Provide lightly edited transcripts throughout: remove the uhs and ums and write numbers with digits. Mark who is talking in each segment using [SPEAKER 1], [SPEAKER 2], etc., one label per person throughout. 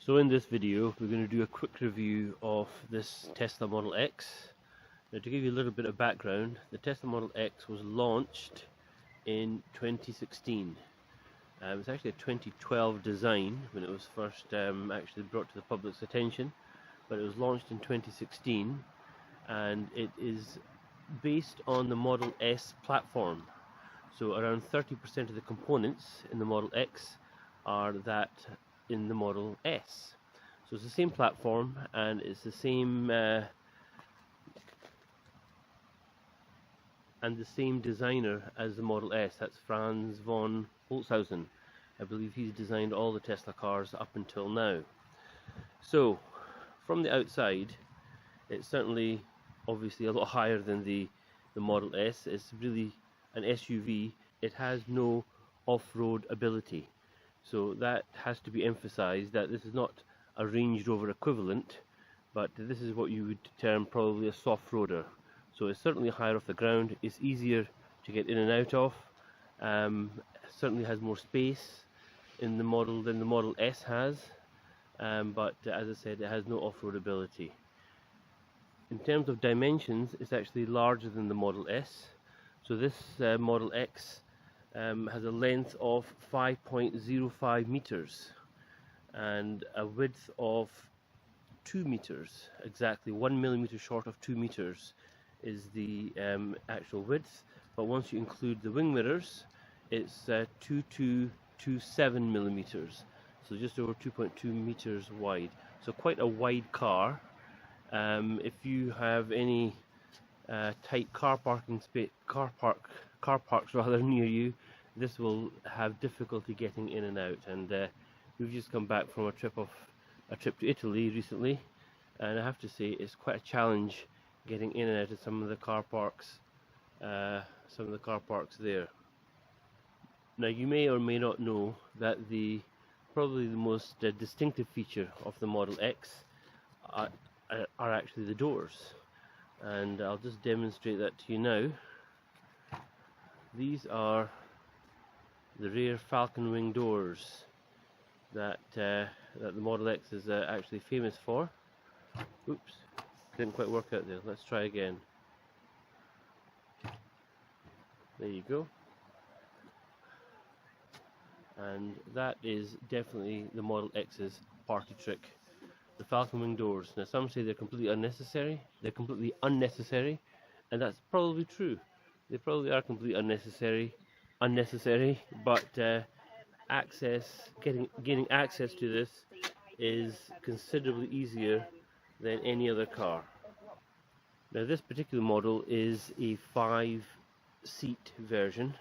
[SPEAKER 1] So in this video we're going to do a quick review of this Tesla Model X. Now, to give you a little bit of background, the Tesla Model X was launched in 2016. It's actually a 2012 design when it was first actually brought to the public's attention, but it was launched in 2016 and it is based on the Model S platform. So around 30% of the components in the Model X are that in the Model S. So it's the same platform and it's the same designer as the Model S. That's Franz von Holzhausen. I believe he's designed all the Tesla cars up until now. So from the outside, it's certainly obviously a lot higher than the Model S. It's really an SUV. It has no off-road ability. So that has to be emphasized, that this is not a Range Rover equivalent, but this is what you would term probably a soft roader. So it's certainly higher off the ground, it's easier to get in and out of, certainly has more space in the model than the Model S has, but as I said, it has no off-road ability. In terms of dimensions, it's actually larger than the Model S. So this Model X has a length of 5.05 meters and a width of 2 meters, exactly 1 millimeter short of 2 meters is the actual width, but once you include the wing mirrors, it's 2227 millimeters, so just over 2.2 meters wide. So quite a wide car. If you have any tight car parks rather near you, this will have difficulty getting in and out. And we've just come back from a trip to Italy recently, and I have to say it's quite a challenge getting in and out of some of the car parks there. Now, you may or may not know that probably the most distinctive feature of the Model X are actually the doors, and I'll just demonstrate that to you now. These are the rear falcon wing doors that the Model X is actually famous for. Oops, didn't quite work out there. Let's try again. There you go. And that is definitely the Model X's party trick. The falcon wing doors. Now, some say they're completely unnecessary. They're completely unnecessary, and that's probably true. They probably are completely unnecessary, but gaining access to this is considerably easier than any other car. Now, this particular model is a 5-seat version,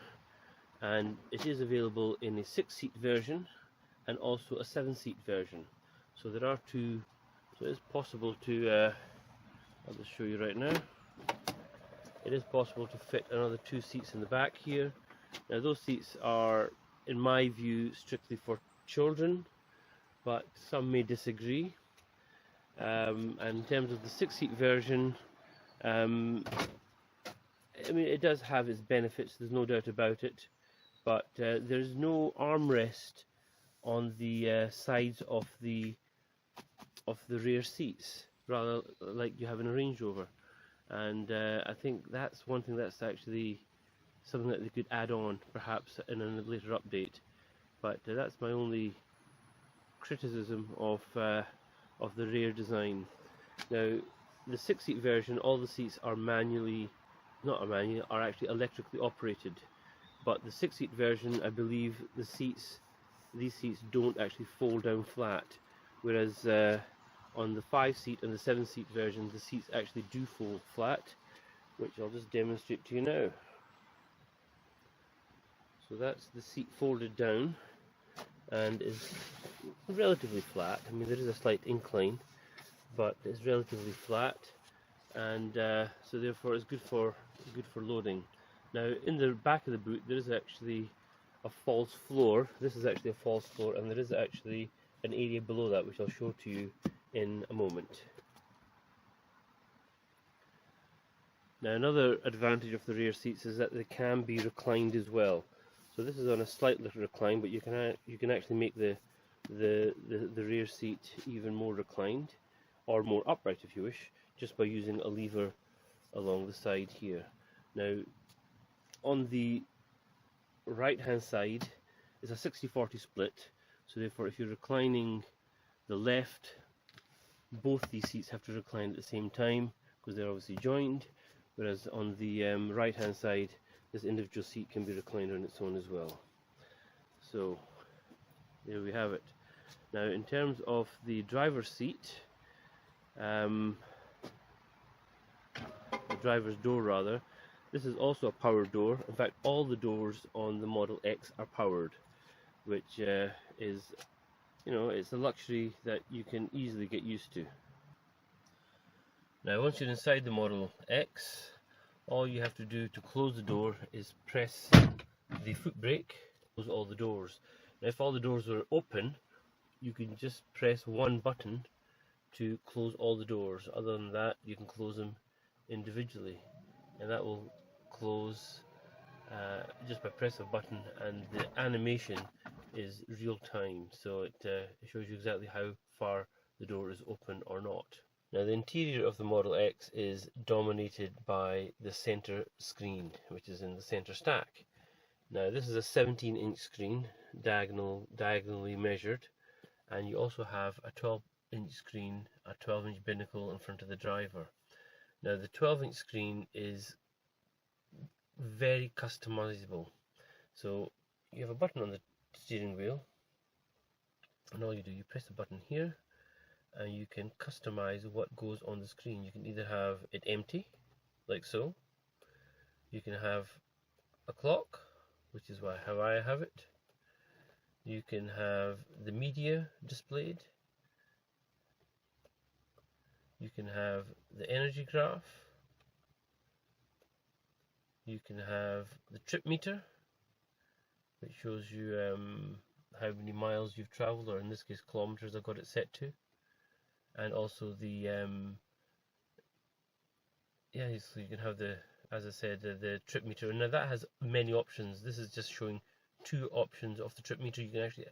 [SPEAKER 1] and it is available in a 6-seat version and also a 7-seat version. So there are two. So it's possible to I'll just show you right now. It is possible to fit another 2 seats in the back here. Now, those seats are, in my view, strictly for children, but some may disagree. And in terms of the 6-seat version, I mean, it does have its benefits, there's no doubt about it, but there's no armrest on the sides of the rear seats, rather like you have in a Range Rover. And I think that's one thing that's actually something that they could add on perhaps in a later update. But that's my only criticism of the rear design. Now, the 6-seat version, all the seats are are actually electrically operated. But the 6-seat version, I believe these seats don't actually fold down flat, whereas on the 5-seat and the 7-seat version, the seats actually do fold flat, which I'll just demonstrate to you now. So that's the seat folded down and is relatively flat. I mean, there is a slight incline, but it's relatively flat, and so therefore it's good for loading. Now, in the back of the boot, there is actually a false floor. This is actually a false floor, and there is actually an area below that, which I'll show to you in a moment. Now, another advantage of the rear seats is that they can be reclined as well. So this is on a slight little recline, but you can actually make the the rear seat even more reclined, or more upright if you wish, just by using a lever along the side here. Now on the right hand side is a 60-40 split, so therefore if you're reclining the left, both these seats have to recline at the same time because they're obviously joined, whereas on the right hand side this individual seat can be reclined on its own as well. So there we have it. Now in terms of the driver's seat, the driver's door rather, this is also a power door. In fact, all the doors on the Model X are powered, which is, you know, it's a luxury that you can easily get used to. Now once you're inside the Model X, all you have to do to close the door is press the foot brake, close all the doors. Now if all the doors are open, you can just press one button to close all the doors. Other than that, you can close them individually, and that will close just by press of a button, and the animation is real time, so it shows you exactly how far the door is open or not. Now the interior of the Model X is dominated by the center screen, which is in the center stack. Now this is a 17-inch screen, diagonally measured, and you also have a 12-inch screen, a 12-inch binnacle in front of the driver. Now the 12-inch screen is very customizable. So you have a button on the steering wheel, and all you do, you press the button here, and you can customize what goes on the screen. You can either have it empty, like so. You can have a clock, which is how I have it. You can have the media displayed. You can have the energy graph. You can have the trip meter, which shows you how many miles you've traveled, or in this case kilometers I've got it set to, and also the so you can have the, as I said, the trip meter. And now that has many options. This is just showing 2 options of the trip meter. You can actually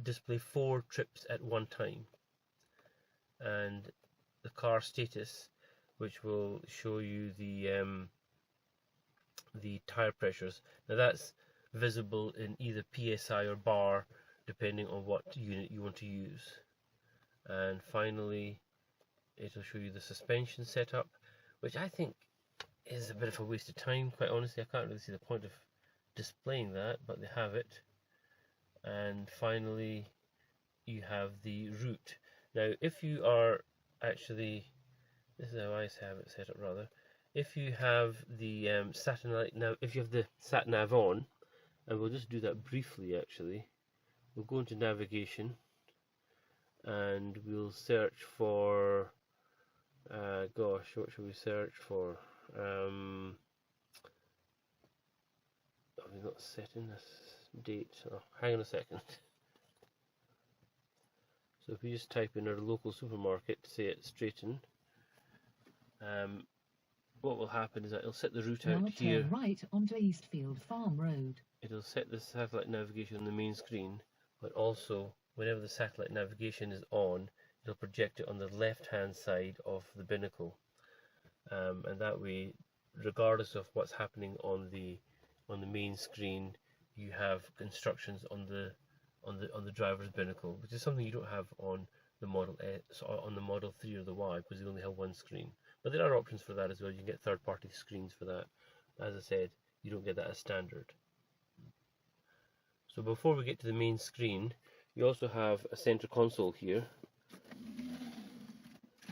[SPEAKER 1] display 4 trips at one time, and the car status, which will show you the tire pressures. Now that's visible in either PSI or bar, depending on what unit you want to use. And finally, it'll show you the suspension setup, which I think is a bit of a waste of time, quite honestly. I can't really see the point of displaying that, but they have it. And finally, you have the route. Now if you are actually, this is how I have it set up rather, if you have the if you have the sat nav on, and we'll just do that briefly actually, we'll go into navigation and we'll search for gosh, what should we search for? Have we not set in this date? Oh, hang on a second. So if we just type in our local supermarket, say it's Straighton, what will happen is that it'll set the route out here.
[SPEAKER 2] Turn right onto Eastfield Farm Road.
[SPEAKER 1] It'll set the satellite navigation on the main screen, but also whenever the satellite navigation is on, it'll project it on the left hand side of the binnacle, and that way, regardless of what's happening on the main screen, you have instructions on the driver's binnacle, which is something you don't have on the Model S, on the Model 3 or the Y, because they only have one screen. But there are options for that as well. You can get third-party screens for that. As I said, you don't get that as standard. So before we get to the main screen, you also have a center console here.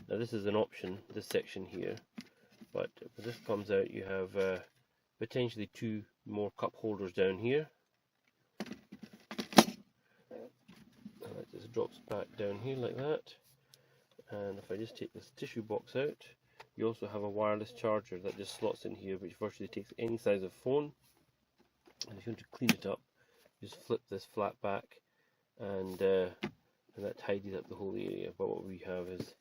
[SPEAKER 1] Now this is an option, this section here, but when this comes out, you have potentially 2 more cup holders down here. And it just drops back down here like that. And if I just take this tissue box out, you also have a wireless charger that just slots in here, which virtually takes any size of phone. And if you want to clean it up, just flip this flat back, and that tidies up the whole area. But what we have is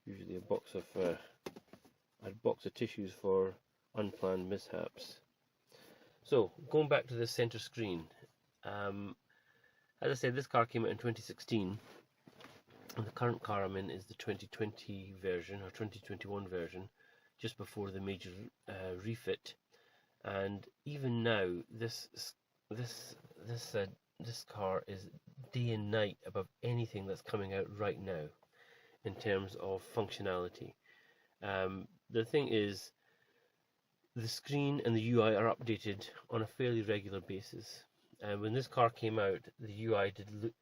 [SPEAKER 1] usually a box of tissues for unplanned mishaps. So going back to the center screen, As I said, this car came out in 2016, and the current car I'm in is the 2020 version or 2021 version, just before the major refit. And even now, this car is day and night above anything that's coming out right now in terms of functionality. The thing is, the screen and the UI are updated on a fairly regular basis. And when this car came out, the UI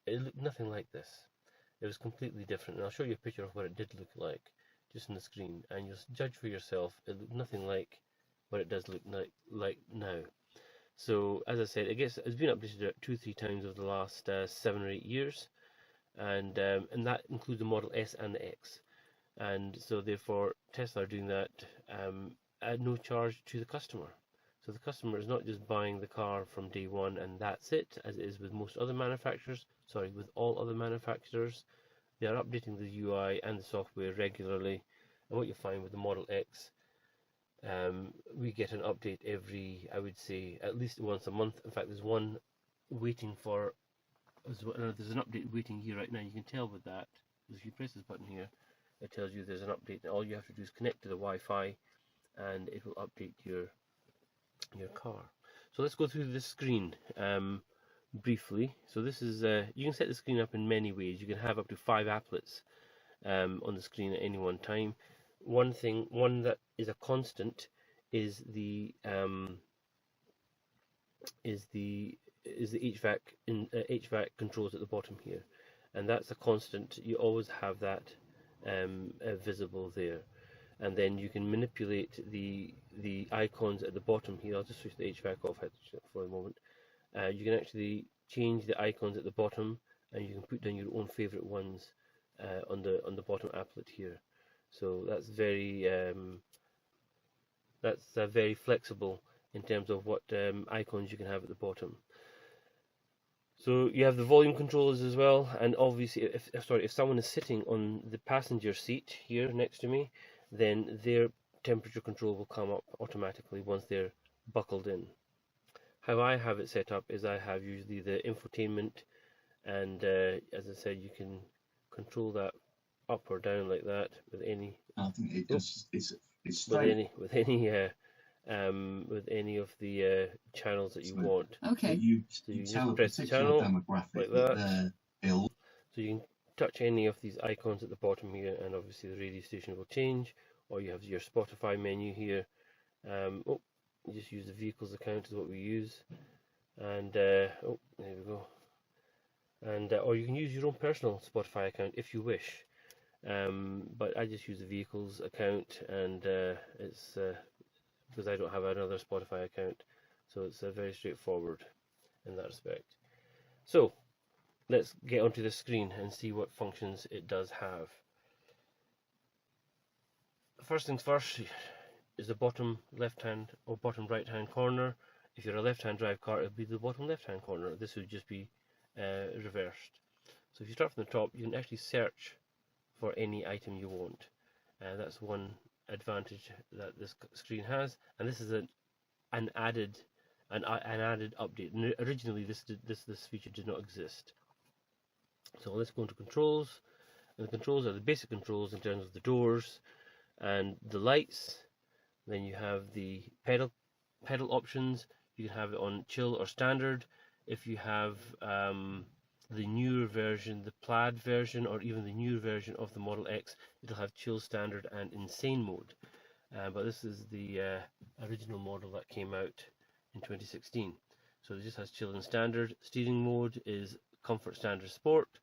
[SPEAKER 1] looked nothing like this. It was completely different, and I'll show you a picture of what it did look like just on the screen, and you'll judge for yourself. It looked nothing like what it does look like now. So as I said, it's been updated about 2-3 times over the last 7 or 8 years, and that includes the Model S and the X. And so therefore Tesla are doing that at no charge to the customer. So the customer is not just buying the car from day one and that's it, as it is with most other manufacturers, with all other manufacturers. They are updating the UI and the software regularly, and what you find with the Model X, we get an update every, I would say, at least once a month. In fact, there's one waiting for, there's an update waiting here right now. You can tell with that, if you press this button here, it tells you there's an update, and all you have to do is connect to the Wi-Fi and it will update your car. So let's go through this screen briefly. So this is, you can set the screen up in many ways. You can have up to 5 applets on the screen at any one time. One that is a constant is the HVAC HVAC controls at the bottom here, and that's a constant. You always have that visible there. And then you can manipulate the icons at the bottom here. I'll just switch the HVAC off for a moment. You can actually change the icons at the bottom, and you can put down your own favorite ones on the bottom applet here. So that's very flexible in terms of what icons you can have at the bottom. So you have the volume controls as well, and obviously if someone is sitting on the passenger seat here next to me, then their temperature control will come up automatically once they're buckled in. How I have it set up is I have usually the infotainment, and as I said, you can control that up or down like that with any.
[SPEAKER 3] I think it does. It's
[SPEAKER 1] with any of the channels that you want.
[SPEAKER 3] Okay.
[SPEAKER 1] So you just press the channel like that. So you can touch any of these icons at the bottom here, and obviously the radio station will change. Or you have your Spotify menu here. You just use the vehicles account is what we use, and there we go. And or you can use your own personal Spotify account if you wish. But I just use the vehicles account, and it's because I don't have another Spotify account, so it's very straightforward in that respect. So let's get onto the screen and see what functions it does have. First things first is the bottom left hand or bottom right hand corner. If you're a left hand drive car, it would be the bottom left hand corner. This would just be reversed. So if you start from the top, you can actually search for any item you want, and that's one advantage that this screen has. And this is an added update. And originally this feature did not exist. So let's go into controls, and the controls are the basic controls in terms of the doors and the lights. Then you have the pedal options. You can have it on chill or standard. If you have the newer version, the plaid version, or even the newer version of the Model X, it'll have chill, standard, and insane mode. But this is the original model that came out in 2016. So it just has chill and standard. Steering mode is comfort, standard, sport.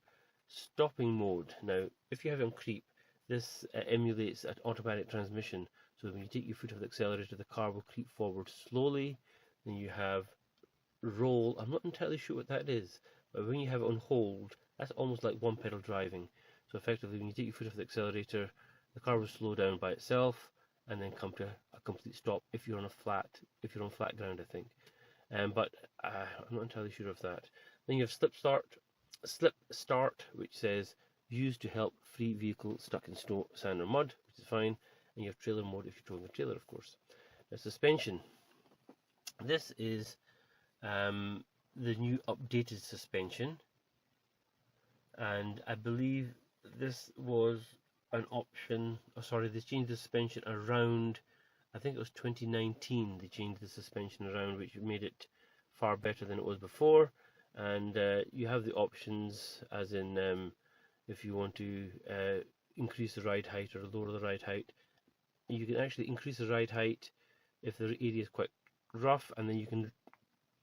[SPEAKER 1] Stopping mode. Now, if you have it on creep, this emulates an automatic transmission. So when you take your foot off the accelerator, the car will creep forward slowly. Then you have roll. I'm not entirely sure what that is, but when you have it on hold, that's almost like one pedal driving. So effectively, when you take your foot off the accelerator, the car will slow down by itself and then come to a complete stop if you're on flat ground, I think. But I'm not entirely sure of that. Then you have slip start, which says used to help free vehicle stuck in snow, sand, or mud, which is fine. And you have trailer mode if you're towing a trailer, of course. Now, suspension. This is the new updated suspension. and I believe this was an option. Oh, sorry, they changed the suspension around. I think it was 2019. They changed the suspension around, which made it far better than it was before. And you have the options, as in if you want to increase the ride height or lower the ride height. You can actually increase the ride height if the area is quite rough, and then you can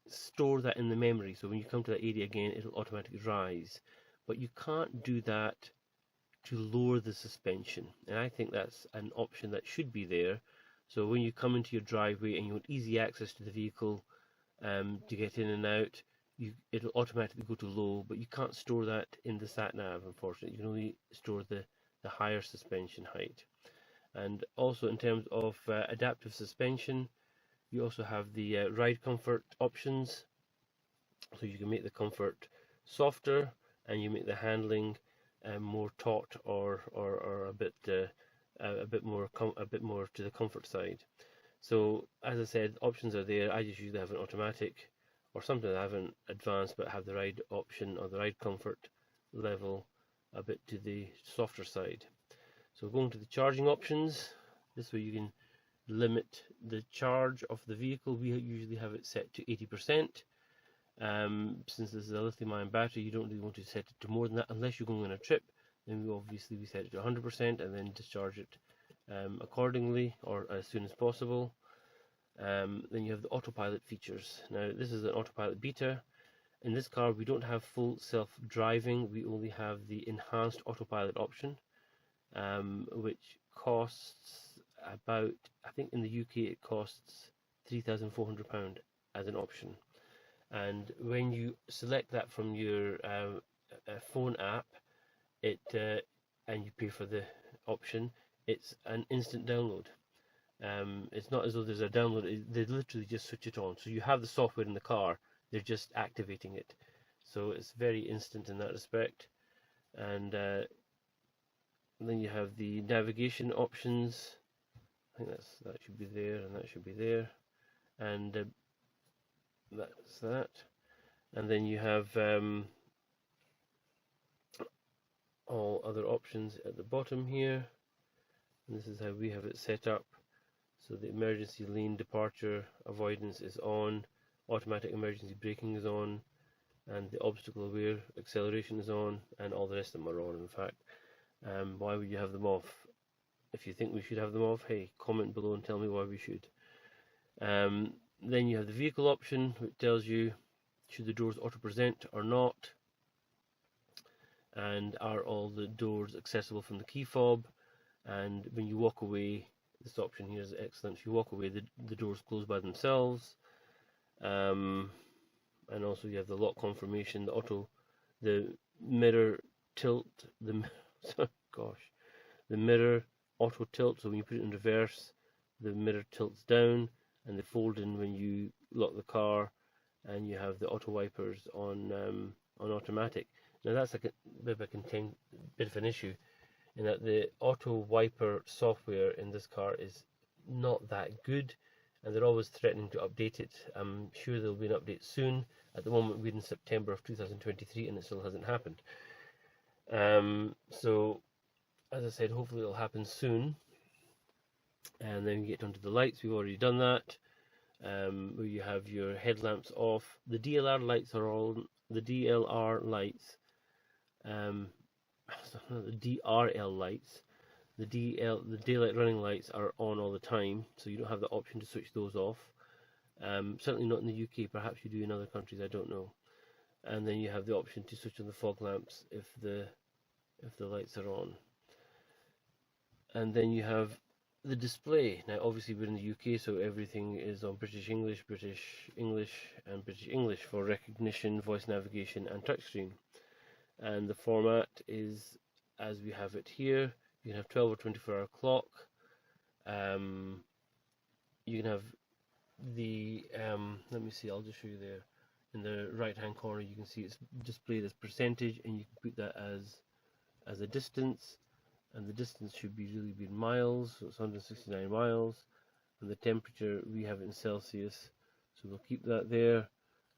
[SPEAKER 1] store that in the memory, so when you come to that area again it'll automatically rise. But you can't do that to lower the suspension, and I think that's an option that should be there. So when you come into your driveway and you want easy access to the vehicle to get in and out, it'll automatically go to low, but you can't store that in the sat nav, unfortunately. You can only store the higher suspension height. And also in terms of adaptive suspension, you also have the ride comfort options, so you can make the comfort softer and you make the handling more taut or a bit more to the comfort side. So as I said, options are there. I just usually have an automatic, or sometimes I have an advanced, but have the ride option or the ride comfort level a bit to the softer side. So going to the charging options, this way you can limit the charge of the vehicle. We usually have it set to 80%. Since this is a lithium-ion battery, you don't really want to set it to more than that unless you're going on a trip. Then we set it to 100% and then discharge it accordingly, or as soon as possible. Then you have the autopilot features. Now this is an autopilot beta. In this car we don't have full self-driving, we only have the enhanced autopilot option, which costs about, I think in the UK it costs £3,400 as an option. And when you select that from your phone app, and you pay for the option, it's an instant download. It's not as though there's a download, they literally just switch it on. So you have the software in the car, they're just activating it. So it's very instant in that respect. And then you have the navigation options. I think that should be there, and that should be there, and that's that. And then you have all other options at the bottom here, and this is how we have it set up. So the emergency lane departure avoidance is on, automatic emergency braking is on, and the obstacle aware acceleration is on, and all the rest of them are on, in fact. Why would you have them off? If you think we should have them off, hey, comment below and tell me why we should. Then you have the vehicle option, which tells you should the doors auto present or not, and are all the doors accessible from the key fob. And when you walk away, this option here is excellent. If you walk away, the doors close by themselves. And also you have the lock confirmation, the mirror tilt, the mirror auto tilt. So when you put it in reverse, the mirror tilts down, and they fold in when you lock the car. And you have the auto wipers on automatic. Now that's a bit of an issue, in that the auto wiper software in this car is not that good, and they're always threatening to update it. I'm sure there'll be an update soon. At the moment we're in September of 2023 and it still hasn't happened. So as I said, hopefully it'll happen soon. And then you get onto the lights. We've already done that, where you have your headlamps off. The DLR lights are on. The DLR lights, the DRL lights, the daylight running lights are on all the time, so you don't have the option to switch those off. Certainly not in the UK. Perhaps you do in other countries, I don't know. And then you have the option to switch on the fog lamps if the lights are on. And then you have the display. Now obviously we're in the UK, so everything is on British English, and British English for recognition, voice navigation and touchscreen. And the format is as we have it here. You can have 12 or 24 hour clock. You can have the let me see, I'll just show you there. In the right hand corner you can see it's displayed as percentage, and you can put that as a distance, and the distance should be in miles, so it's 169 miles. And the temperature, we have it in Celsius, so we'll keep that there.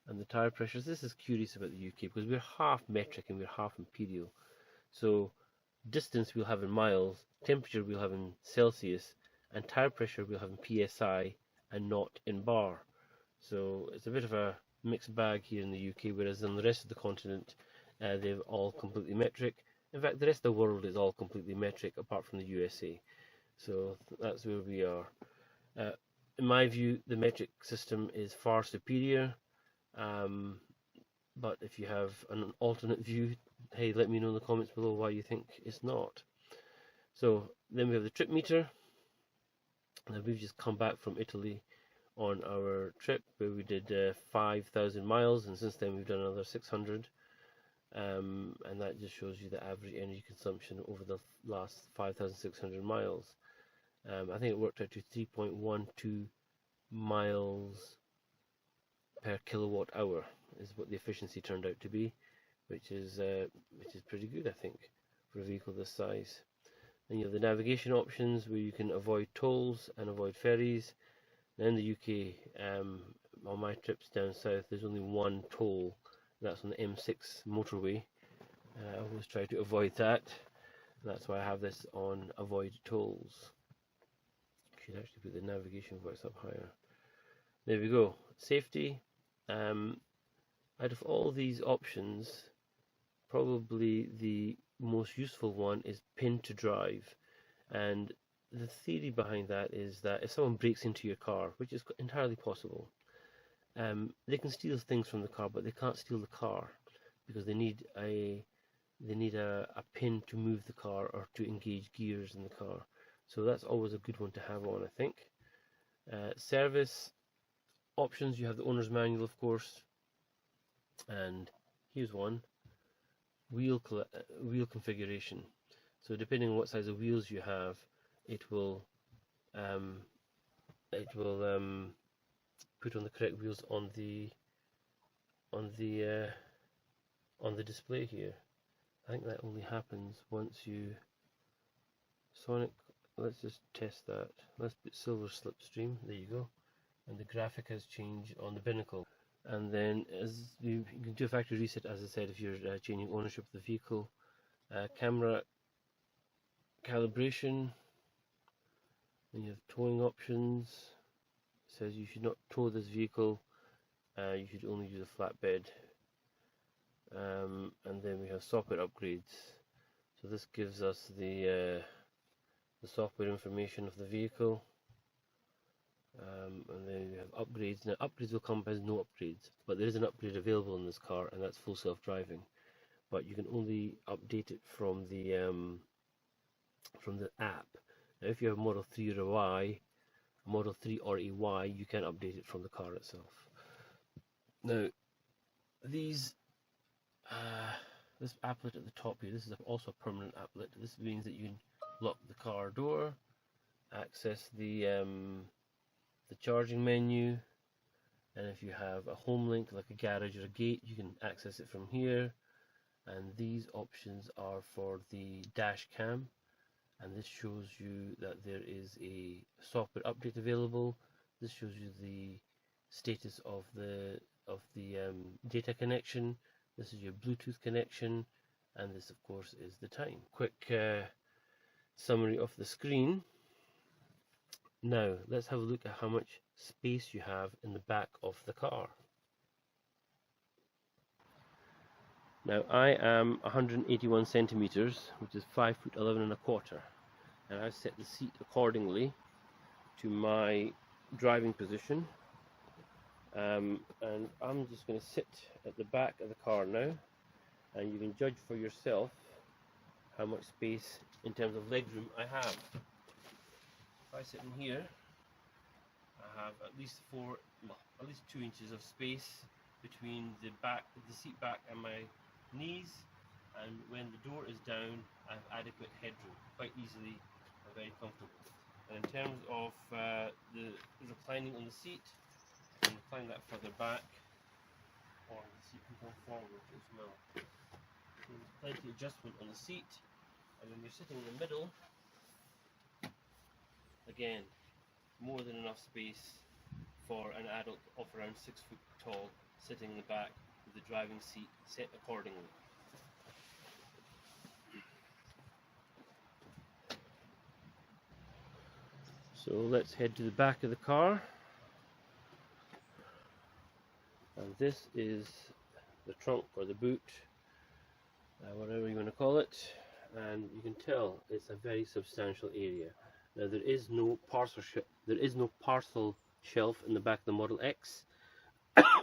[SPEAKER 1] and the tire pressures. This is curious about the UK because we're half metric and we're half imperial. So distance we'll have in miles, temperature we'll have in Celsius, and tire pressure we'll have in PSI and not in bar. So it's a bit of a mixed bag here in the UK, whereas on the rest of the continent they're all completely metric. In fact, the rest of the world is all completely metric apart from the USA. So that's where we are. In my view, the metric system is far superior. But if you have an alternate view, hey, let me know in the comments below why you think it's not. So then we have the trip meter. Now we've just come back from Italy on our trip where we did 5,000 miles, and since then we've done another 600, and that just shows you the average energy consumption over the last 5,600 miles. I think it worked out to 3.12 miles per kilowatt hour is what the efficiency turned out to be, which is pretty good, I think, for a vehicle this size. Then you have the navigation options where you can avoid tolls and avoid ferries. Now in the UK, on my trips down south, there's only one toll, and that's on the M6 motorway. I always try to avoid that. That's why I have this on avoid tolls. Should actually put the navigation voice up higher. There we go. Safety. Out of all these options, probably the most useful one is pin to drive, and the theory behind that is that if someone breaks into your car, which is entirely possible, they can steal things from the car, but they can't steal the car because they need a pin to move the car or to engage gears in the car. So that's always a good one to have on, I think. Service options, you have the owner's manual, of course, and here's one. Wheel configuration. So depending on what size of wheels you have, it will put on the correct wheels on the display here. I think that only happens once you Sonic. Let's just test that. Let's put silver slipstream. There you go. And the graphic has changed on the binnacle. And then as you can do a factory reset, as I said, if you're changing ownership of the vehicle. Camera calibration. Then you have towing options. It says you should not tow this vehicle. You should only use a flatbed. And then we have software upgrades. So this gives us the software information of the vehicle. And then we have upgrades. Now upgrades will come as no upgrades, but there is an upgrade available in this car, and that's full self-driving. But you can only update it from the app. Now if you have a Model 3 or a Y, a Model 3 or a Y, you can update it from the car itself. Now these this applet at the top here, this is also a permanent applet. This means that you can lock the car door, access the charging menu, and if you have a home link like a garage or a gate, you can access it from here. And these options are for the dash cam, and this shows you that there is a software update available. This shows you the status of the data connection. This is your Bluetooth connection, and this of course is the time. Quick summary of the screen. Now let's have a look at how much space you have in the back of the car. Now I am 181 centimeters, which is 5'11" and a quarter, and I've set the seat accordingly to my driving position. And I'm just going to sit at the back of the car now, and you can judge for yourself how much space in terms of legroom I have. If I sit in here, I have at least 2 inches of space between the seat back and my knees, and when the door is down, I have adequate headroom, quite easily and very comfortable. And in terms of the reclining on the seat, I can recline that further back, or the seat can go forward as well. So there's plenty of adjustment on the seat, and when you're sitting in the middle, again, more than enough space for an adult of around 6 foot tall sitting in the back with the driving seat set accordingly. So let's head to the back of the car, and this is the trunk or the boot, whatever you want to call it, and you can tell it's a very substantial area. Now there is no parcel shelf in the back of the Model X.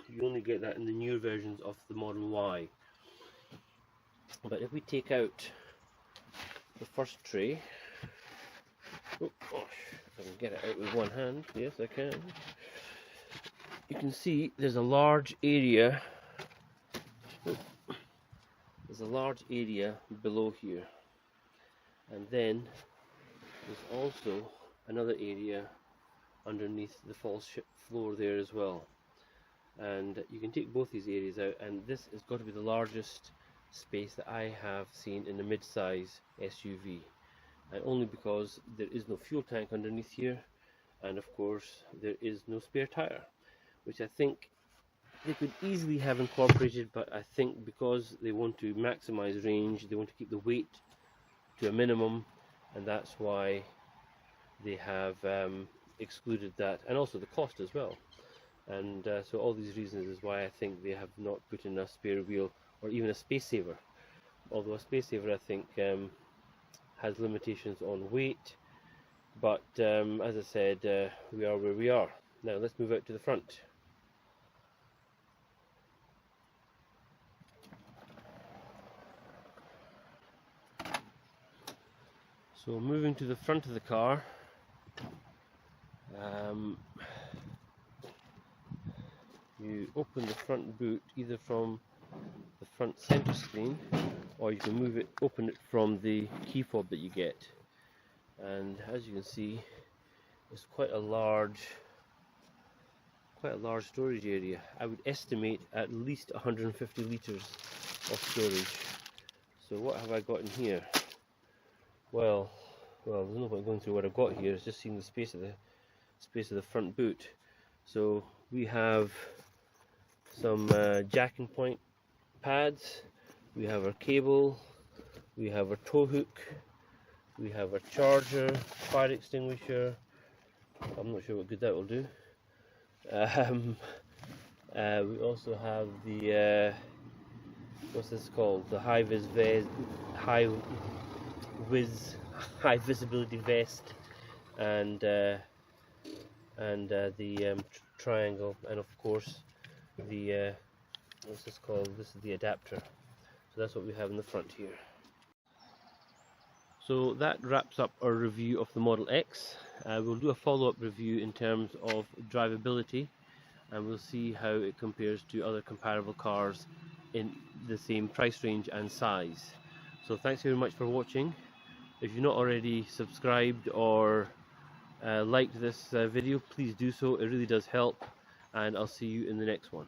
[SPEAKER 1] You only get that in the newer versions of the Model Y. But if we take out the first tray, oh gosh, if I can get it out with one hand, yes I can. You can see there's a large area. There's a large area below here, and then there's also another area underneath the false floor there as well. And you can take both these areas out, and this has got to be the largest space that I have seen in a mid-size SUV, and only because there is no fuel tank underneath here, and of course there is no spare tire, which I think they could easily have incorporated, but I think because they want to maximize range, they want to keep the weight to a minimum, and that's why they have excluded that, and also the cost as well. And so all these reasons is why I think they have not put in a spare wheel or even a space saver, although a space saver I think has limitations on weight. But as I said, we are where we are. Now let's move out to the front. So moving to the front of the car, you open the front boot either from the front center screen, or you can open it from the key fob that you get. And as you can see, it's quite a large storage area. I would estimate at least 150 liters of storage. So what have I got in here? Well, there's no point going through what I've got here. It's just seeing the space of the front boot. So we have some jacking point pads. We have our cable. We have our tow hook. We have our charger, fire extinguisher. I'm not sure what good that will do. We also have the what's this called? The high visibility vest, and the triangle, and of course the what's this called? This is the adapter. So that's what we have in the front here. So that wraps up our review of the Model X. We'll do a follow-up review in terms of drivability, and we'll see how it compares to other comparable cars in the same price range and size. So thanks very much for watching. If you're not already subscribed or liked this video, please do so. It really does help, and I'll see you in the next one.